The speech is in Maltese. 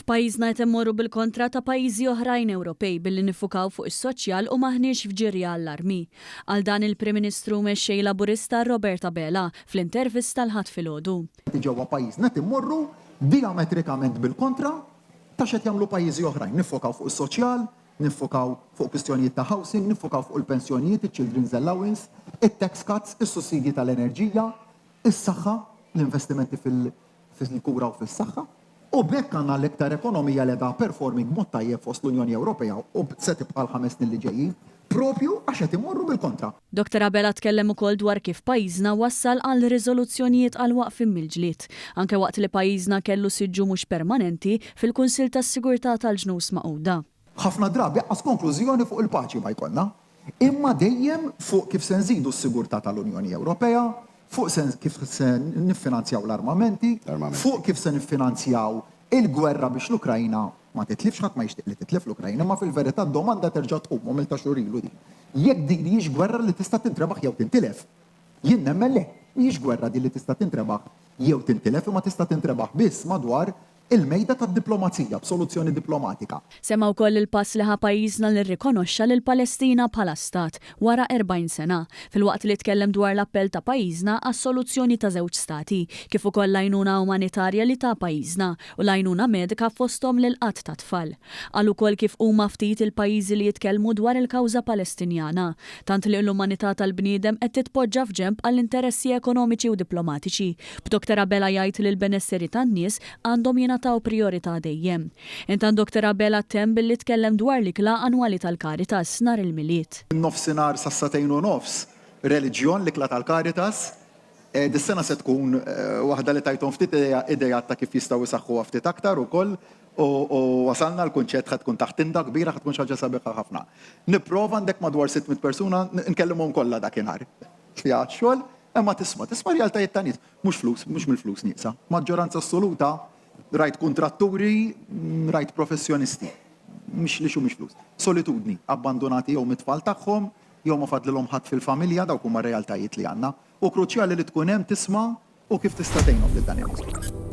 F'pajjiżna qed immorru bil-kontra ta' pajjiżi oħrajn Ewropej billi nifukaw fuq is-soċjal u maħniex f'ġirja għall-armi. Għal dan il-Prim Ministru mexxej Laburista Roberta Bela fl-intervista l-ħadd filgħodu. Ġewwa pajjiżna timmorru diametrikament bil-kontra ta' x'qed jagħmlu pajjiżi oħrajn. Nifokaw fuq is-soċjal, nifokaw fuq kwistjonijiet ta' housing, nifokaw fuq il-pensjonijiet, il-children's allowance, it-tax cuts, is-sussidji tal-enerġija, is-saħħa, l-investimenti fil-kura u fis-saħħa. U bekk għandna l-iktar ekonomija li da performing mod tajjeb fost l-Unjoni Ewropea u se tibqa' l-5 snin li ġejjin, propju għax qed imorru bil-kontra. Dr. Bela tkellem ukoll dwar kif pajjiżna wassal għal riżoluzzjonijiet għal waqfim mill-ġlied, anke waqt li pajjiżna kellu siġġu mhux permanenti fil-Kunsill tas-Sigurtà tal-Ġnus Magħquda. Ħafna drabi għas konklużjoni fuq il-paċi ma jkollna, imma dejjem fuq kif se nżidu s-sigurtà tal-Unjoni Ewropea, fuq kif se niffinanzjaw l-armamenti, fuq kif se niffinanzjaw il-gwerra biex l-Ukrajna ma titlifx ħadd ma jixtieq li titlif l-Ukrajna, ma fil-verità d-domanda terġa' tqum u milta xurilu din. Jekk din hijiex gwerra li tista' tintrebaħ jew tintilef. Jien nemmen le, mhijiex gwerra din li tista' tintrebaħ jew tintilef imma tista' tintrebaħ biss madwar il-mejda tad-diplomazija b'soluzzjoni diplomatika. Semma wkoll il-pass li ħa pajjiżna li rrikonoxxa lil Palestina bħala stat wara 40 sena, filwaqt li tkellem dwar l-appell ta' pajjiżna għas-soluzzjoni ta' żewġ stati, kif ukoll l-għajnuna umanitarja li ta' pajjiżna u l-għajnuna medika fosthom lil qatt ta' tfal. Qal ukoll kif huma ftit il-pajjiżi li jitkellmu dwar il-kawża Palestinjana, tant li l-umanità tal-bniedem qed titpoġġa f'ġenb għall-interessi ekonomiċi u diplomatiċi. B'Dr. Bela jgħid li l-benesseri tan-nies għandhom taw priorità dejjem. Intan Dr. Bela tem billi tkellem dwar l-ikla annwali tal-Karitas nhar il-miliet. Nofsinhar sa' 2:30 reliġjon l-ikla tal-Karitas. Dis-sena se tkun waħda li tajthom ftit idejat ta' kif jistgħu isaħħuha ftit aktar ukoll u wasalna l-kunċett ħad tkun taħt tinda kbira ħad tkun xi ħaġa sabiħa ħafna. Nipprova għandek madwar 600 persuna nkellimhom kollha dakinhar. Fija xogħol, imma tisma' realtajiet ta' nies, mhux flus, mhux mill-flus nieqsa. Maġġoranza assoluta rajt kontratturi, rajt professjonisti. Mhix li mhux flus. Solitudni, abbandonati jew mit-tfal tagħhom, jew ma fadlilhom ħadd fil-familja dawk huma realtajiet li għandna. U kruċjali li tkun hemm tisma' u kif tista' tgħinhom lil dan il-nies.